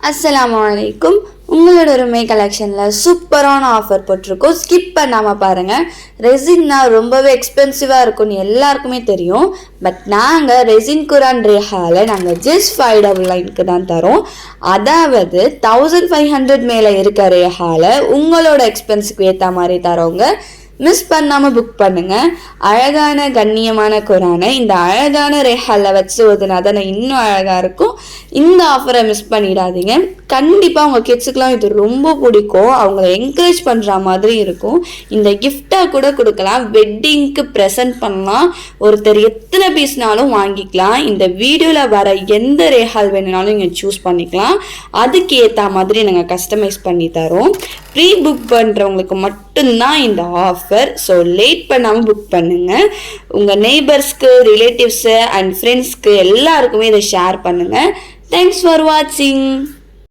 அஸ்ஸலாமு அலைக்கும். உங்களோட ஒருமை கலெக்ஷனில் சூப்பரான ஆஃபர் போட்டிருக்கோம். ஸ்கிப் பண்ணாமல் பாருங்கள். ரெசின்னா ரொம்பவே எக்ஸ்பென்சிவாக இருக்கும்னு எல்லாருக்குமே தெரியும். பட் நாங்கள் ரெசின் குரான் ரேஹாவில் நாங்கள் ஜஸ்ட் 599 தான் தரோம். அதாவது 1500 மேலே இருக்க ரேஹாவில் உங்களோட எக்ஸ்பென்ஸுக்கு ஏற்ற மாதிரி தரோங்க. மிஸ் பண்ணாமல் புக் பண்ணுங்கள். அழகான கண்ணியமான குரானை இந்த அழகான ரேஹாலில் வச்சு ஓதுனா தானே இன்னும் அழகாக இருக்கும். இந்த ஆஃபரை மிஸ் பண்ணிடாதீங்க. கண்டிப்பாக உங்கள் கிட்ஸுக்கெலாம் இது ரொம்ப பிடிக்கும். அவங்கள என்கரேஜ் பண்ணுற மாதிரி இருக்கும். இந்த கிஃப்டாக கூட கொடுக்கலாம். வெட்டிங்க்கு ப்ரெசன்ட் பண்ணலாம். ஒருத்தர் எத்தனை பீஸ்னாலும் வாங்கிக்கலாம். இந்த வீடியோவில் வர எந்த ரேஹால் வேணுனாலும் நீங்கள் சூஸ் பண்ணிக்கலாம். அதுக்கு ஏற்ற மாதிரி நாங்கள் கஸ்டமைஸ் பண்ணி தரோம். ப்ரீ புக் பண்ணுறவங்களுக்கு மட்டும்தான் இந்த ஆஃபர். ஸோ லேட் பண்ணாமல் புக் பண்ணுங்கள். உங்கள் நெய்பர்ஸ்க்கு, ரிலேட்டிவ்ஸு அண்ட் ஃப்ரெண்ட்ஸ்க்கு எல்லாருக்குமே இதை ஷேர் பண்ணுங்கள். தேங்க்ஸ் ஃபார் வாட்சிங்.